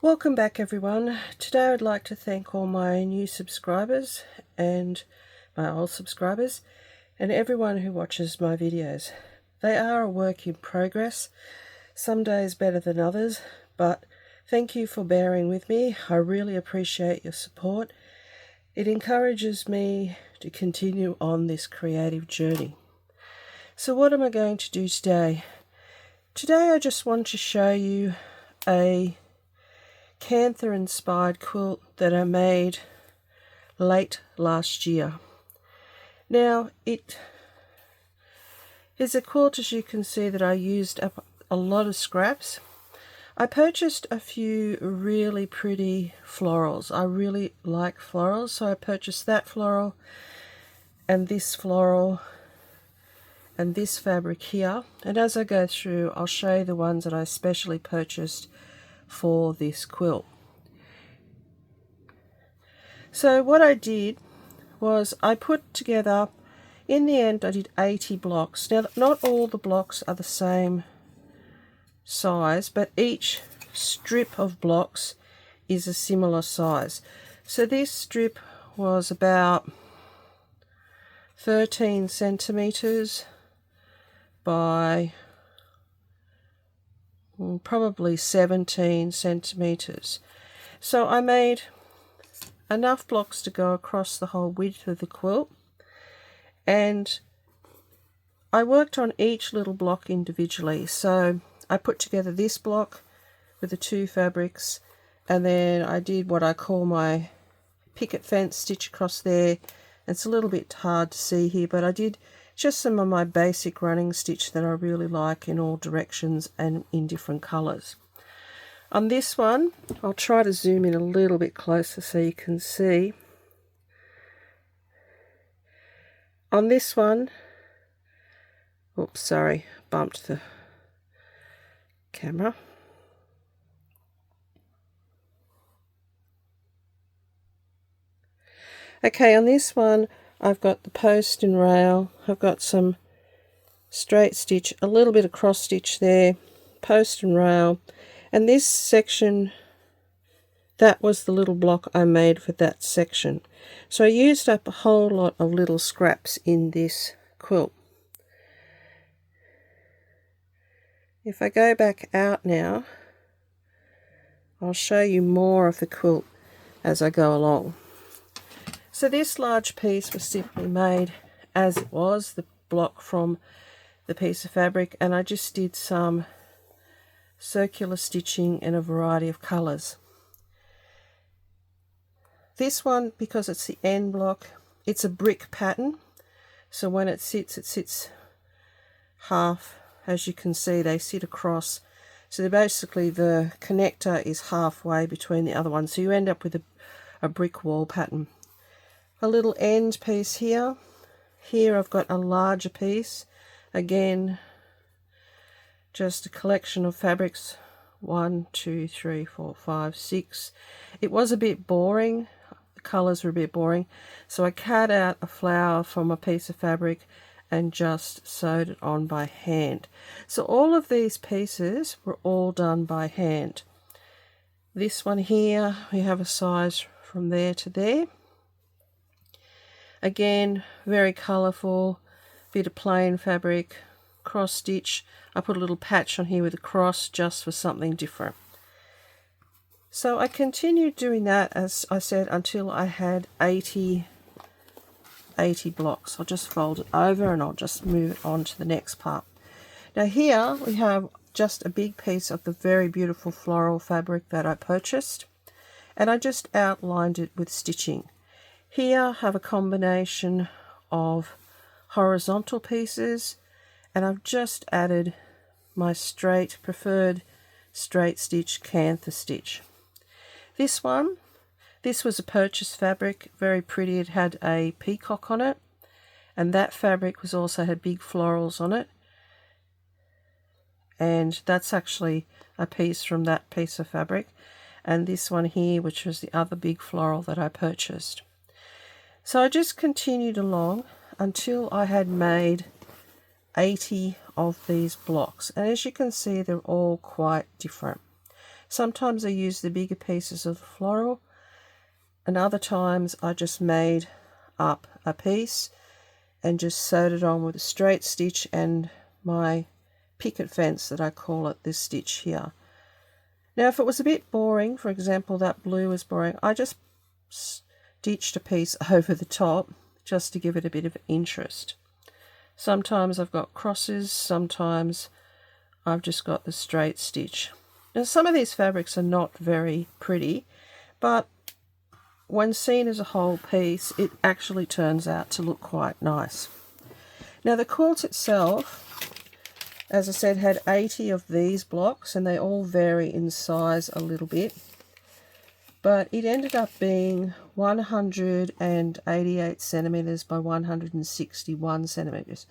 Welcome back everyone. Today I'd like to thank all my new subscribers and my old subscribers and everyone who watches my videos. They are a work in progress, some days better than others, but thank you for bearing with me. I really appreciate your support. It encourages me to continue on this creative journey. So what am I going to do today? Today I just want to show you a Cancer inspired quilt that I made late last year. Now it is a quilt, as you can see, that I used up a lot of scraps. I purchased a few really pretty florals. I really like florals, so I purchased that floral and this floral and this fabric here, and as I go through I'll show you the ones that I specially purchased for this quilt. So what I did was I put together, in the end I did 80 blocks. Now not all the blocks are the same size, but each strip of blocks is a similar size. So this strip was about 13 centimeters by probably 17 centimeters. So I made enough blocks to go across the whole width of the quilt, and I worked on each little block individually. So I put together this block with the two fabrics, and then I did what I call my picket fence stitch across there. It's a little bit hard to see here, but I did just some of my basic running stitch that I really like in all directions and in different colours. On this one, I'll try to zoom in a little bit closer so you can see. On this one, oops, sorry, bumped the camera. Okay, on this one, I've got the post and rail. I've got some straight stitch, a little bit of cross stitch there, post and rail. And this section, that was the little block I made for that section. So I used up a whole lot of little scraps in this quilt. If I go back out now, I'll show you more of the quilt as I go along. So this large piece was simply made as it was, the block from the piece of fabric, and I just did some circular stitching in a variety of colours. This one, because it's the end block, it's a brick pattern, so when it sits half. As you can see, they sit across, so basically the connector is halfway between the other one, so you end up with a brick wall pattern. A little end piece here. Here I've got a larger piece, again just a collection of fabrics, 1, 2, 3, 4, 5, 6. It was a bit boring, the colours were a bit boring, so I cut out a flower from a piece of fabric and just sewed it on by hand. So all of these pieces were all done by hand. This one here, we have a size from there to there. Again, very colourful, bit of plain fabric, cross stitch. I put a little patch on here with a cross just for something different. So I continued doing that, as I said, until I had 80 blocks. I'll just fold it over and I'll just move it on to the next part. Now here we have just a big piece of the very beautiful floral fabric that I purchased, and I just outlined it with stitching. Here I have a combination of horizontal pieces, and I've just added my preferred straight stitch canthor stitch. This was a purchased fabric, very pretty. It had a peacock on it, and that fabric also had big florals on it, and that's actually a piece from that piece of fabric. And this one here, which was the other big floral that I purchased. So I just continued along until I had made 80 of these blocks, and as you can see, they're all quite different. Sometimes I use the bigger pieces of floral, and other times I just made up a piece and just sewed it on with a straight stitch and my picket fence that I call it, this stitch here. Now if it was a bit boring, for example that blue was boring, I just stitched a piece over the top just to give it a bit of interest. Sometimes I've got crosses, sometimes I've just got the straight stitch. Now some of these fabrics are not very pretty, but when seen as a whole piece, it actually turns out to look quite nice. Now the quilt itself, as I said, had 80 of these blocks, and they all vary in size a little bit. But it ended up being 188 centimeters by 161 centimeters.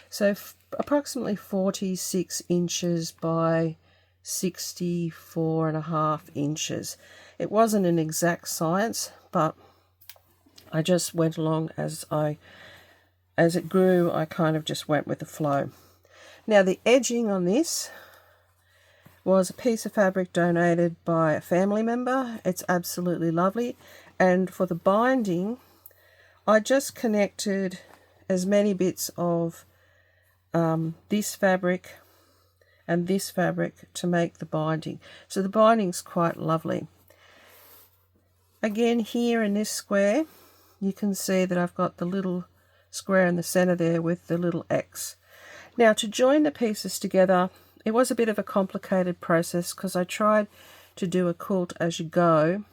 So approximately 46 inches by 64.5 inches. It wasn't an exact science, but I just went along as it grew. I kind of just went with the flow. Now the edging on this was a piece of fabric donated by a family member. It's absolutely lovely. And for the binding, I just connected as many bits of this fabric and this fabric to make the binding. So the binding's quite lovely. Again, here in this square, you can see that I've got the little square in the center there with the little X. Now to join the pieces together, it was a bit of a complicated process because I tried to do a quilt as you go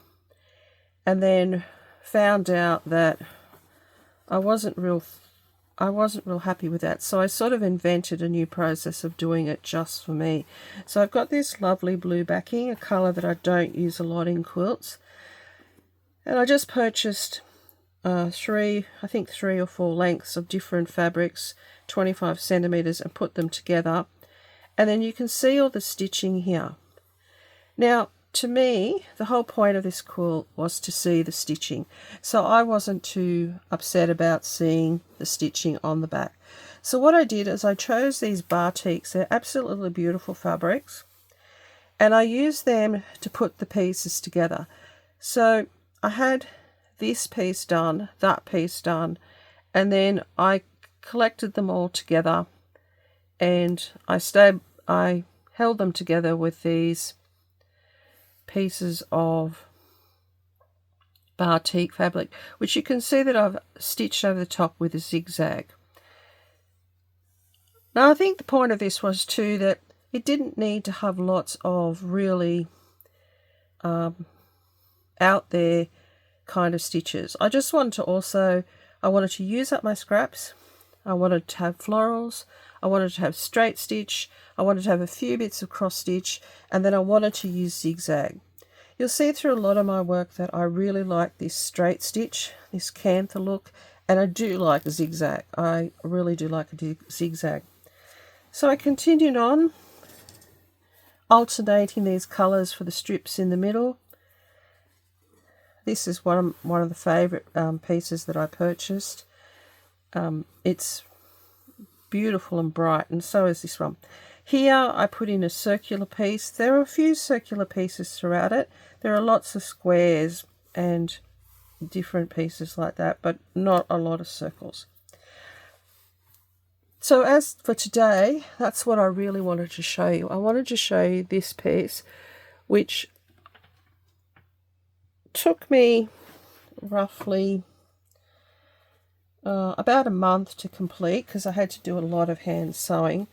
and then found out that I wasn't real happy with that. So I sort of invented a new process of doing it just for me. So I've got this lovely blue backing, a color that I don't use a lot in quilts. And I just purchased three or four lengths of different fabrics, 25 centimeters, and put them together. And then you can see all the stitching here. Now, to me, the whole point of this quilt was to see the stitching. So I wasn't too upset about seeing the stitching on the back. So what I did is I chose these batiks. They're absolutely beautiful fabrics. And I used them to put the pieces together. So I had this piece done, that piece done, and then I collected them all together, and I held them together with these pieces of batik fabric, which you can see that I've stitched over the top with a zigzag. Now I think the point of this was too that it didn't need to have lots of really out there kind of stitches. I just wanted to I wanted to use up my scraps. I wanted to have florals. I wanted to have straight stitch. I wanted to have a few bits of cross stitch, and then I wanted to use zigzag. You'll see through a lot of my work that I really like this straight stitch, this cantha look, and I do like a zigzag. I really do like a zigzag. So I continued on, alternating these colours for the strips in the middle. This is one of the favourite pieces that I purchased. It's beautiful and bright, and so is this one. Here I put in a circular piece. There are a few circular pieces throughout it. There are lots of squares and different pieces like that, but not a lot of circles. So as for today, that's what I really wanted to show you. I wanted to show you this piece, which took me roughly about a month to complete because I had to do a lot of hand sewing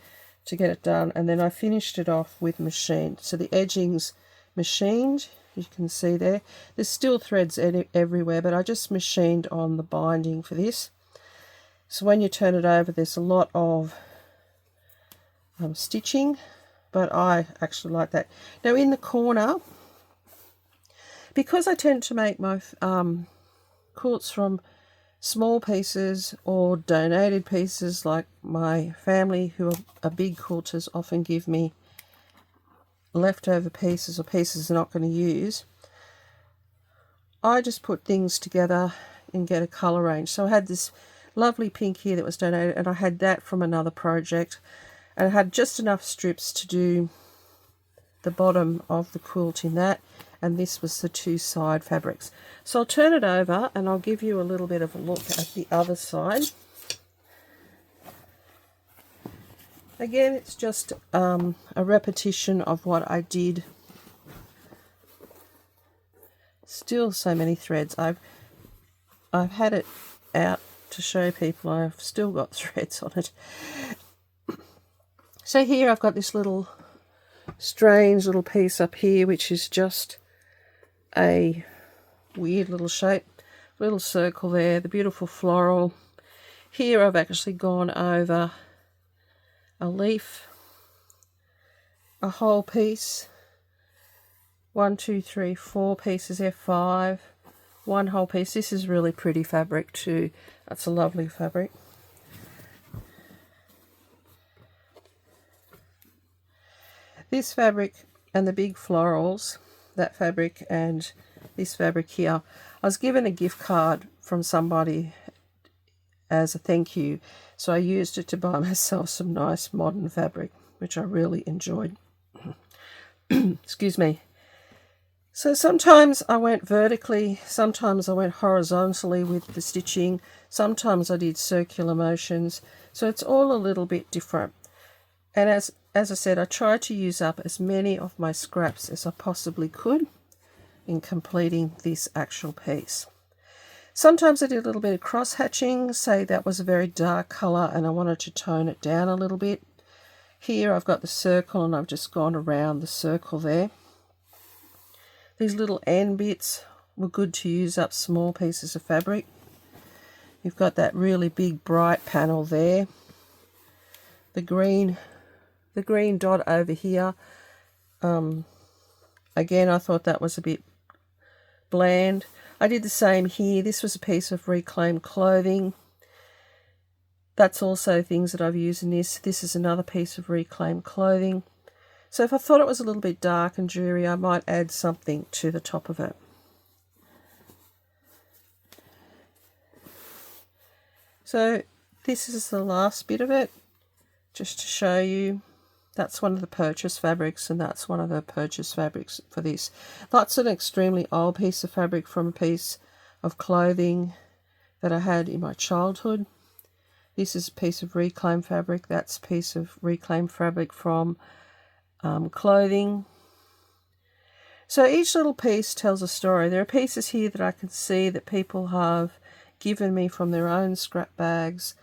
to get it done, and then I finished it off with machine. So the edging's machined, you can see there. There's still threads everywhere, but I just machined on the binding for this. So when you turn it over, there's a lot of stitching, but I actually like that. Now in the corner, because I tend to make my quilts from small pieces or donated pieces, like my family who are big quilters often give me leftover pieces or pieces they're not going to use, I just put things together and get a colour range. So I had this lovely pink here that was donated, and I had that from another project, and I had just enough strips to do the bottom of the quilt in that, and this was the two side fabrics. So I'll turn it over and I'll give you a little bit of a look at the other side. Again, it's just a repetition of what I did. Still so many threads. I've had it out to show people. I've still got threads on it. So here I've got this little strange little piece up here, which is just a weird little shape, little circle there, the beautiful floral. Here I've actually gone over a leaf, a whole piece, 1, 2, 3, 4 pieces, F5, one whole piece. This is really pretty fabric too. That's a lovely fabric. This fabric and the big florals, that fabric and this fabric here, I was given a gift card from somebody as a thank you, so I used it to buy myself some nice modern fabric, which I really enjoyed. Excuse me. So sometimes I went vertically, sometimes I went horizontally with the stitching, sometimes I did circular motions, so it's all a little bit different. And as I said, I tried to use up as many of my scraps as I possibly could in completing this actual piece. Sometimes I did a little bit of cross hatching, say that was a very dark colour and I wanted to tone it down a little bit. Here I've got the circle and I've just gone around the circle there. These little end bits were good to use up small pieces of fabric. You've got that really big bright panel there. The green dot over here. Again, I thought that was a bit bland. I did the same here. This was a piece of reclaimed clothing. That's also things that I've used in this. This is another piece of reclaimed clothing. So if I thought it was a little bit dark and dreary, I might add something to the top of it. So this is the last bit of it, just to show you. That's one of the purchase fabrics, and that's one of the purchase fabrics for this. That's an extremely old piece of fabric from a piece of clothing that I had in my childhood. This is a piece of reclaimed fabric. That's a piece of reclaimed fabric from clothing. So each little piece tells a story. There are pieces here that I can see that people have given me from their own scrap bags,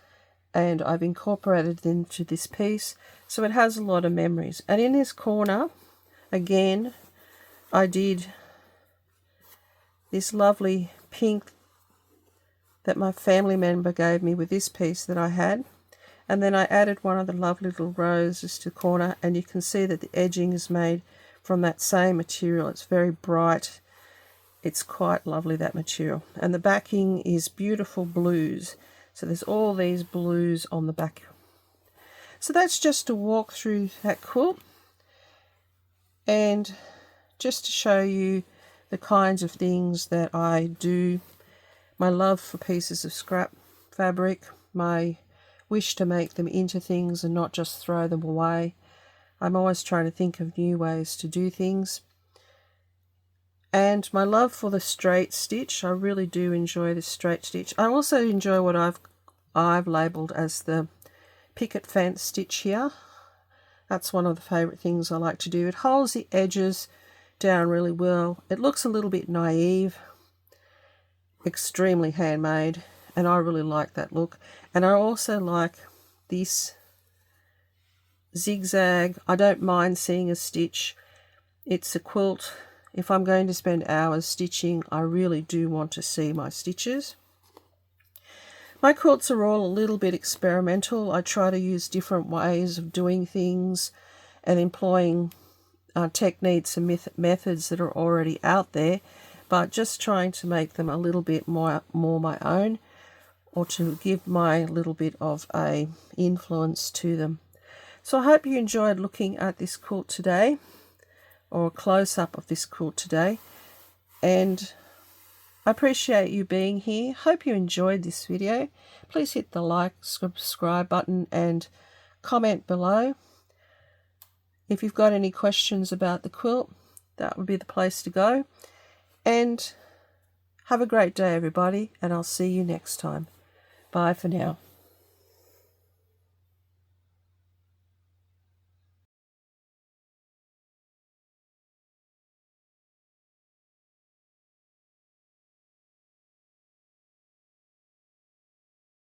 and I've incorporated into this piece, so it has a lot of memories. And in this corner, again, I did this lovely pink that my family member gave me with this piece that I had, and then I added one of the lovely little roses to the corner, and you can see that the edging is made from that same material. It's very bright. It's quite lovely, that material. And the backing is beautiful blues. So there's all these blues on the back. So that's just to walk through that quilt and just to show you the kinds of things that I do. My love for pieces of scrap fabric, my wish to make them into things and not just throw them away. I'm always trying to think of new ways to do things. And my love for the straight stitch. I really do enjoy the straight stitch. I also enjoy what I've labelled as the picket fence stitch here. That's one of the favourite things I like to do. It holds the edges down really well. It looks a little bit naive, extremely handmade, and I really like that look. And I also like this zigzag. I don't mind seeing a stitch. It's a quilt. If I'm going to spend hours stitching, I really do want to see my stitches. My quilts are all a little bit experimental. I try to use different ways of doing things and employing techniques and methods that are already out there, but just trying to make them a little bit more my own, or to give my little bit of a influence to them. So I hope you enjoyed looking at this quilt today, or a close-up of this quilt today, and I appreciate you being here. Hope you enjoyed this video. Please hit the like, subscribe button and comment below. If you've got any questions about the quilt, that would be the place to go. And have a great day, everybody, and I'll see you next time. Bye for now.